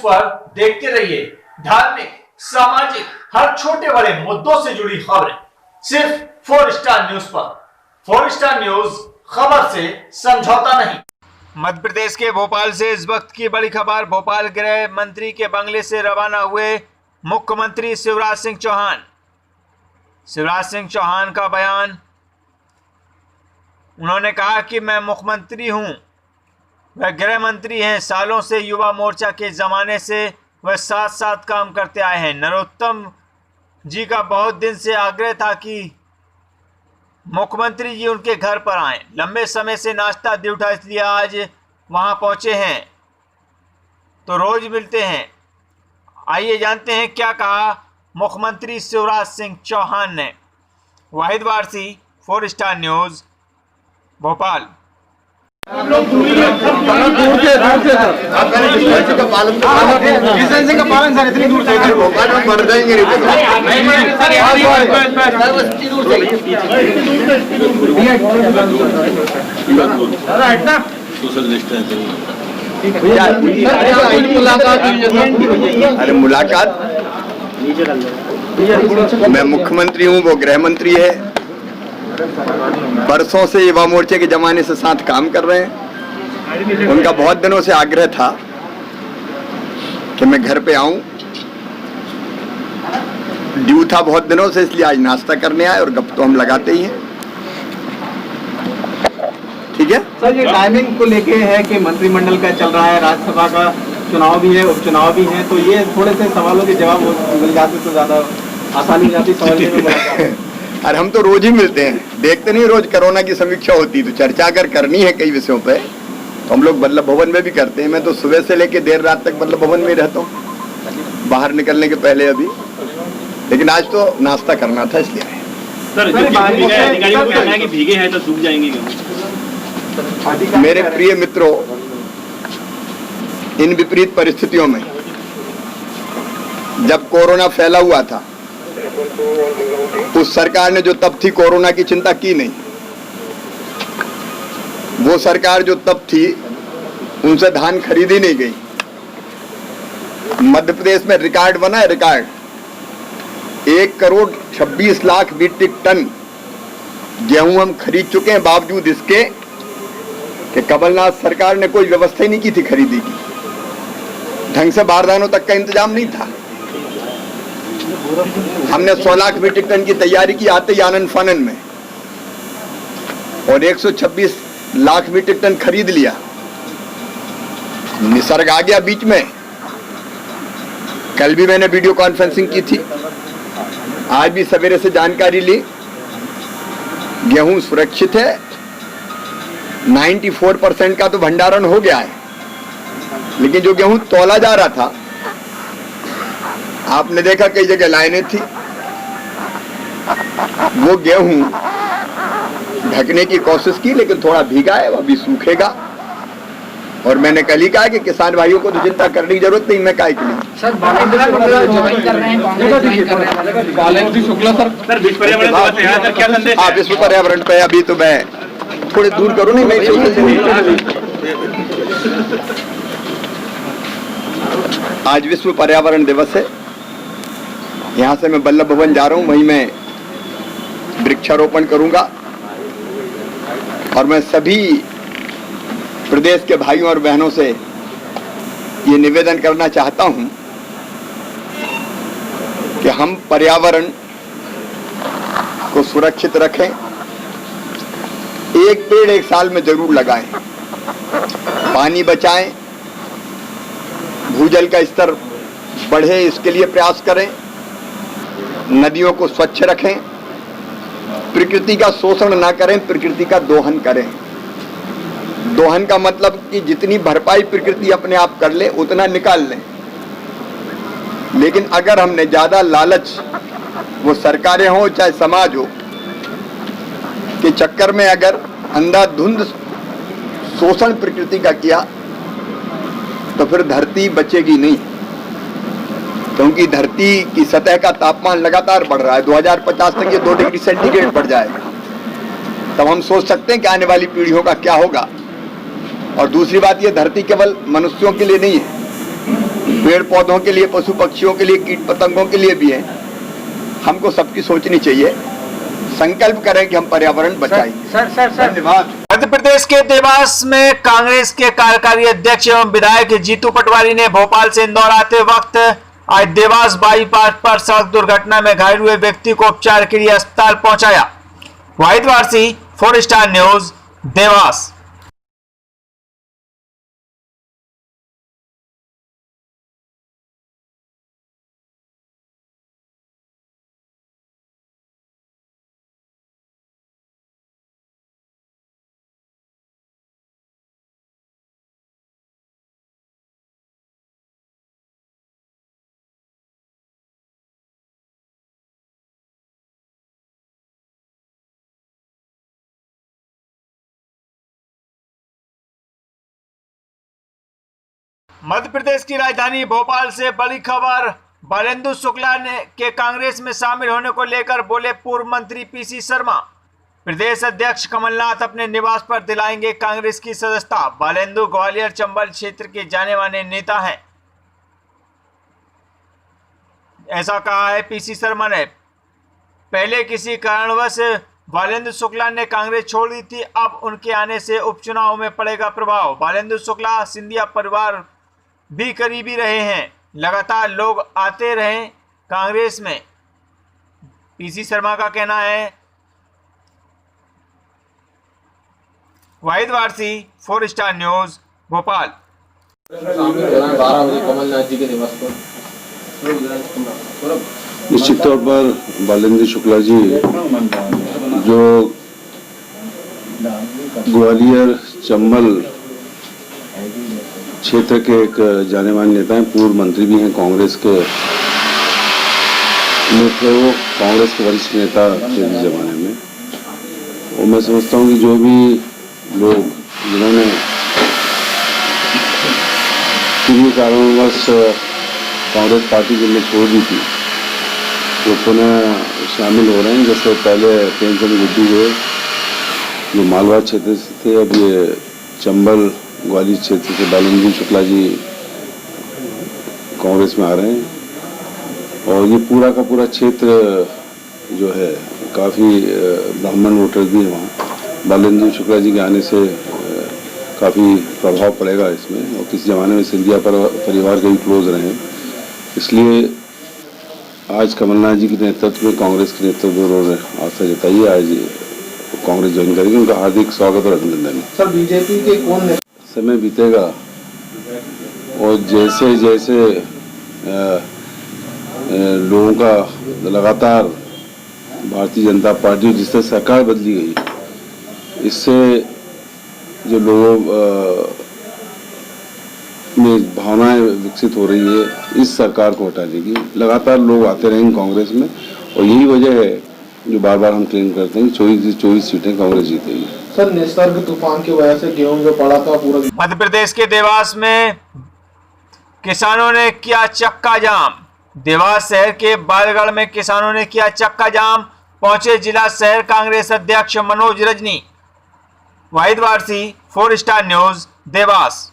पर देखते रहिए धार्मिक, सामाजिक, हर छोटे बड़े मुद्दों से जुड़ी खबरें सिर्फ 4 स्टार न्यूज पर। 4 स्टार न्यूज, खबर से समझौता नहीं। मध्य प्रदेश के भोपाल से इस वक्त की बड़ी खबर। भोपाल गृह मंत्री के बंगले से रवाना हुए मुख्यमंत्री शिवराज सिंह चौहान। शिवराज सिंह चौहान का बयान, उन्होंने कहा कि मैं मुख्यमंत्री हूं, वह गृह मंत्री हैं। सालों से युवा मोर्चा के ज़माने से वह साथ साथ काम करते आए हैं। नरोत्तम जी का बहुत दिन से आग्रह था कि मुख्यमंत्री जी उनके घर पर आएं। लंबे समय से नाश्ता दे उठा, इसलिए आज वहां पहुंचे हैं, तो रोज मिलते हैं। आइए जानते हैं क्या कहा मुख्यमंत्री शिवराज सिंह चौहान ने। Wahid Warsi, 4 star news, Bhopal. Distancing का पालन सर, इतनी दूर से भोपाल में मर जाएंगे। Social distancing. अरे मुलाकात, मैं मुख्यमंत्री हूँ, वो गृह मंत्री है। बरसों से युवा मोर्चे के जमाने से साथ काम कर रहे हैं। उनका बहुत दिनों से आग्रह था कि मैं घर पे आऊं। ड्यू था बहुत दिनों से, इसलिए आज नाश्ता करने आए और गप तो हम लगाते ही हैं। ठीक है सर, ये टाइमिंग को लेके है कि मंत्रिमंडल का चल रहा है, राज्यसभा का चुनाव भी है, उपचुनाव भी है, तो ये थोड़े से सवालों के जवाब मिल जाते तो ज्यादा आसानी हो जाती सवाल। और हम तो रोज ही मिलते हैं, देखते नहीं रोज कोरोना की समीक्षा होती, तो चर्चा अगर करनी है कई विषयों पे तो हम लोग बल्लभ भवन में भी करते हैं। मैं तो सुबह से लेकर देर रात तक बल्लभ भवन में रहता हूँ, बाहर निकलने के पहले अभी। लेकिन आज तो नाश्ता करना था, इसलिए आए। सर, अधिकारियों को कहना है कि भीगे हैं तो सूख जाएंगे क्यों? मेरे प्रिय मित्रों, इन विपरीत परिस्थितियों में जब कोरोना फैला हुआ था, उस सरकार ने जो तब थी कोरोना की चिंता की नहीं। वो सरकार जो तब थी, उनसे धान खरीदी नहीं गई। मध्य प्रदेश में रिकॉर्ड बना है, रिकॉर्ड 1,26,00,000 मीट्रिक टन गेहूं हम खरीद चुके हैं, बावजूद इसके कि कमलनाथ सरकार ने कोई व्यवस्था ही नहीं की थी खरीदी की। ढंग से बारदानों तक का इंतजाम नहीं था। हमने 100 लाख मीट्रिक टन की तैयारी की आते ही आनंद फानन में, और 126 लाख मीट्रिक टन खरीद लिया। निसर्ग आ गया बीच में। कल भी मैंने वीडियो कॉन्फ्रेंसिंग की थी, आज भी सवेरे से जानकारी ली। गेहूं सुरक्षित है, 94% का तो भंडारण हो गया है। लेकिन जो गेहूं तौला जा रहा था, आपने देखा कई जगह लाइनें थी, वो गेहूं ढकने की कोशिश की, लेकिन थोड़ा भीगा है, वो अभी सूखेगा। और मैंने कल ही कहा कि किसान भाइयों को तो चिंता करने की जरूरत नहीं, मैं काहे के लिए। सर, विश्व पर्यावरण पे अभी तो मैं थोड़े दूर करूँ नहीं, मैं आज विश्व पर्यावरण दिवस है। यहाँ से मैं बल्लभ भवन जा रहा हूँ, वहीं मैं वृक्षारोपण करूंगा। और मैं सभी प्रदेश के भाइयों और बहनों से ये निवेदन करना चाहता हूं कि हम पर्यावरण को सुरक्षित रखें। एक पेड़ 1 साल में जरूर लगाएं, पानी बचाएं, भूजल का स्तर बढ़े इसके लिए प्रयास करें, नदियों को स्वच्छ रखें, प्रकृति का शोषण ना करें, प्रकृति का दोहन करें। दोहन का मतलब कि जितनी भरपाई प्रकृति अपने आप कर ले उतना निकाल लें। लेकिन अगर हमने ज्यादा लालच, वो सरकारें हो चाहे समाज हो, के चक्कर में अगर अंधाधुंध शोषण प्रकृति का किया, तो फिर धरती बचेगी नहीं। क्योंकि धरती की सतह का तापमान लगातार बढ़ रहा है। 2050 तक ये 2 डिग्री सेंटीग्रेड बढ़ जाएगा। तब हम सोच सकते हैं कि आने वाली पीढ़ियों का क्या होगा। और दूसरी बात, ये धरती केवल मनुष्यों के लिए नहीं है, पेड़ पौधों के लिए, पशु पक्षियों के लिए, कीट पतंगों के लिए भी है। हमको सबकी सोचनी चाहिए, संकल्प करें कि हम पर्यावरण बचाएंगे। धन्यवाद। मध्य प्रदेश के देवास में कांग्रेस के कार्यकारी अध्यक्ष एवं विधायक जीतू पटवारी ने भोपाल से इंदौर आते वक्त आज देवास बाईपास पर सड़क दुर्घटना में घायल हुए व्यक्ति को उपचार के लिए अस्पताल पहुंचाया। वाहिद वारसी, 4 स्टार न्यूज, देवास। मध्य प्रदेश की राजधानी भोपाल से बड़ी खबर। बालेंदु शुक्ला ने के कांग्रेस में शामिल होने को लेकर बोले पूर्व मंत्री पीसी शर्मा। प्रदेश अध्यक्ष कमलनाथ अपने निवास पर दिलाएंगे कांग्रेस की सदस्यता। बालेंदु ग्वालियर चंबल क्षेत्र के जाने माने नेता हैं, ऐसा कहा है पीसी शर्मा ने। पहले किसी कारणवश बालेंदु शुक्ला ने कांग्रेस छोड़ दी थी, अब उनके आने से उपचुनाव में पड़ेगा प्रभाव। बालेंदु शुक्ला सिंधिया परिवार भी करीबी रहे हैं, लगातार लोग आते रहे कांग्रेस में, पीसी शर्मा का कहना है। वाहिद वारसी, 4 स्टार न्यूज, भोपाल। 12 बजे कमलनाथ जी के निवास पर निश्चित तौर पर बालेंदु शुक्ला जी जो ग्वालियर चंबल क्षेत्र के एक जाने माने नेता हैं, पूर्व मंत्री भी हैं कांग्रेस के, वो कांग्रेस के वरिष्ठ नेता थे इस जमाने में। और मैं समझता हूँ कि जो भी लोग जिन्होंने किसी कारणवश कांग्रेस पार्टी के लिए छोड़ दी थी वो पुनः शामिल हो रहे हैं। जैसे पहले प्रेमचंद गुड्डू हुए जो मालवा क्षेत्र से थे, अब ये चंबल ग्वालियर क्षेत्र से बालेंदु शुक्ला जी कांग्रेस में आ रहे हैं। और ये पूरा का पूरा क्षेत्र जो है काफ़ी ब्राह्मण वोटर्स भी हैं वहाँ। बालेंदु शुक्ला जी के आने से काफ़ी प्रभाव पड़ेगा इसमें, और किसी ज़माने में सिंधिया परिवार के भी क्लोज रहे हैं। इसलिए आज कमलनाथ जी के नेतृत्व में कांग्रेस के नेतृत्व में उन्होंने आस्था जताई है, आज कांग्रेस ज्वाइन करेंगे। उनका हार्दिक स्वागत और अभिनंदन। सर बीजेपी के कौन समय बीतेगा और जैसे जैसे लोगों का लगातार भारतीय जनता पार्टी जिससे सरकार बदली गई, इससे जो लोगों में भावनाएं विकसित हो रही है इस सरकार को हटाने की। लगातार लोग आते रहेंगे कांग्रेस में, और यही वजह है जो बार बार हम क्लेम करते हैं 24 सीटें कांग्रेस जीतेगी। सर निसर्ग तूफान की वजह से गेहूं जो पड़ा था पूरा। मध्य प्रदेश के देवास में किसानों ने किया चक्का जाम। देवास शहर के बालगढ़ में किसानों ने किया चक्का जाम, पहुंचे जिला शहर कांग्रेस अध्यक्ष मनोज रजनी। वाहिद वारसी, 4 स्टार न्यूज, देवास।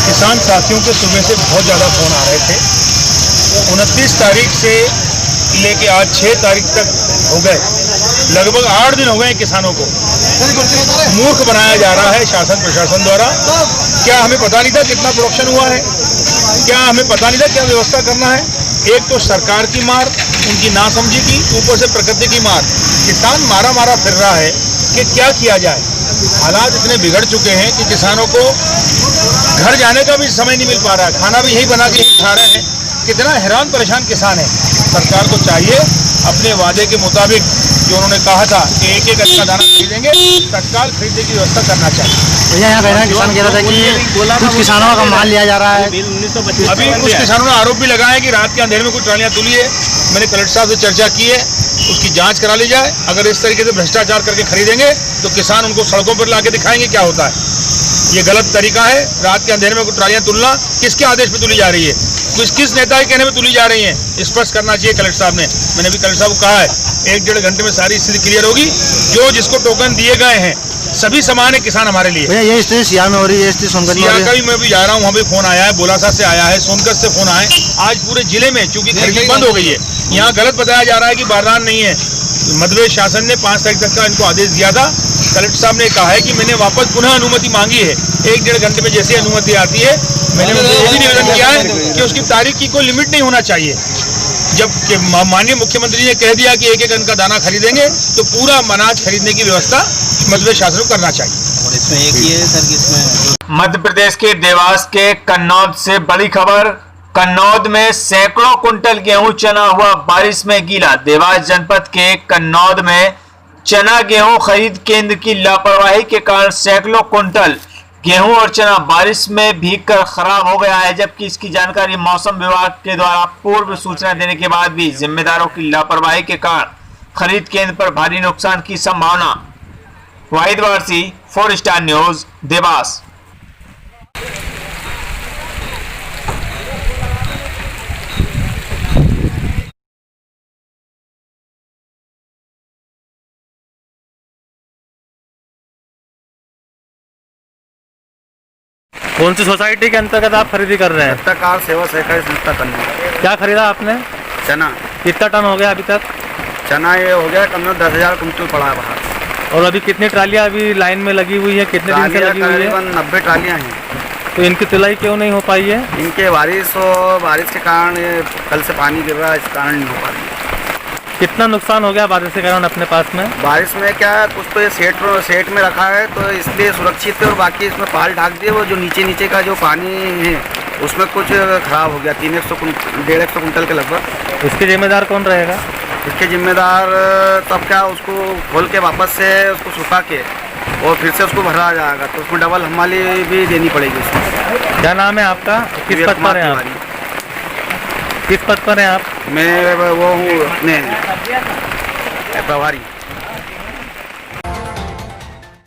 किसान साथियों के सुबह से बहुत ज़्यादा फ़ोन आ रहे थे। 29 तारीख से लेके आज 6 तारीख तक हो गए, लगभग 8 दिन हो गए किसानों को मूर्ख बनाया जा रहा है शासन प्रशासन द्वारा। क्या हमें पता नहीं था कितना प्रोडक्शन हुआ है? क्या हमें पता नहीं था क्या व्यवस्था करना है? एक तो सरकार की मार, उनकी नासमझी की, ऊपर से प्रकृति की मार। किसान मारा मारा फिर रहा है कि क्या किया जाए। हालात इतने बिगड़ चुके हैं कि किसानों को घर जाने का भी समय नहीं मिल पा रहा है, खाना भी यही बना के यही खा रहे हैं। कितना हैरान परेशान किसान है। सरकार को चाहिए अपने वादे के मुताबिक जो उन्होंने कहा था कि एक एक का दाना खरीदेंगे, तत्काल खरीदने की व्यवस्था करना चाहिए। भैया यहाँ कहना किसान कह रहा था कि कुछ किसानों का माल लिया जा रहा है। अभी कुछ किसानों ने आरोप भी लगाया कि रात के अंधेरे में कुछ ट्रालियां तुली है। मैंने कलेक्टर साहब से चर्चा की है, उसकी जांच करा ली जाए। अगर इस तरीके से भ्रष्टाचार करके खरीदेंगे तो किसान उनको सड़कों पर लाके दिखाएंगे क्या होता है। ये गलत तरीका है। रात के अंधेरे में ट्रालियां तुलना किसके आदेश पे तुली जा रही है, किस नेता के कहने में तुली जा रही है, स्पष्ट करना चाहिए कलेक्टर साहब ने। मैंने भी कलेक्टर साहब को कहा है 1-1.5 घंटे में सारी स्थिति क्लियर होगी। जो जिसको टोकन दिए गए हैं सभी समान है किसान हमारे लिए। भैया ये स्थिति सियार में हो रही है, स्थिति सोनकत में हो रही है। का भी मैं भी जा रहा हूँ, वहाँ भी फोन आया है, बोलासा से आया है, सोनकत से फोन आए। आज पूरे जिले में चूंकि खरीदी बंद हो गई है, यहाँ गलत बताया जा रहा है कि बारदान नहीं है। मध्य शासन ने 5 तारीख तक का इनको आदेश दिया था। कलेक्टर साहब ने कहा है कि मैंने वापस पुनः अनुमति मांगी है। 1-1.5 घंटे में जैसी अनुमति आती है, मैंने उनको ये भी निवेदन किया है कि उसकी तारीख की कोई लिमिट नहीं होना चाहिए। जब माननीय मुख्यमंत्री ने कह दिया कि 1-1 टन का दाना खरीदेंगे तो पूरा अनाज खरीदने की व्यवस्था मध्य शासन को करना चाहिए। और इसमें एक ये है सर कि इसमें मध्य प्रदेश के देवास के कन्नौद से बड़ी खबर। कन्नौद में सैकड़ों कुंटल गेहूं चना हुआ बारिश में गीला। देवास जनपद के कन्नौद में चना गेहूं खरीद केंद्र की लापरवाही के कारण सैकड़ों कुंटल गेहूं और चना बारिश में भीगकर खराब हो गया है, जबकि इसकी जानकारी मौसम विभाग के द्वारा पूर्व सूचना देने के बाद भी जिम्मेदारों की लापरवाही के कारण खरीद केंद्र पर भारी नुकसान की संभावना। वाहिद वारसी, 4 स्टार न्यूज, देवास। कौन सी सोसाइटी के अंतर्गत आप खरीदी कर रहे हैं? कार सेवा सहकारी संस्था कन्नौद। क्या खरीदा आपने? चना। कितना टन हो गया अभी तक? चना ये हो गया कम 10,000 कुंटल पड़ा है बाहर। और अभी कितनी ट्रालियां अभी लाइन में लगी हुई है, कितने दिन से लगी हुई है? करीबन 90 ट्रालियां हैं। तो इनकी तुलाई क्यों नहीं हो पाई है? इनके बारिश के कारण कल से पानी गिर रहा है, इस कारण नहीं हो पा रही है। कितना नुकसान हो गया बारिश के कारण अपने पास में? बारिश में क्या है, कुछ तो ये सेट में रखा है तो इसलिए सुरक्षित है, और बाकी इसमें पाल ढाक दिए। वो जो नीचे का जो पानी है उसमें कुछ खराब हो गया, 150 कुंटल के लगभग। इसके जिम्मेदार कौन रहेगा? इसके जिम्मेदार तब क्या, उसको खोल के वापस से उसको सुखा के और फिर से उसको भरा जाएगा, तो उसमें डबल हमाली भी देनी पड़ेगी उसमें। क्या नाम है आपका? किस पद पर हैं आप? किस पद पर हैं आप? मैं वो हूँ अपने प्रभारी।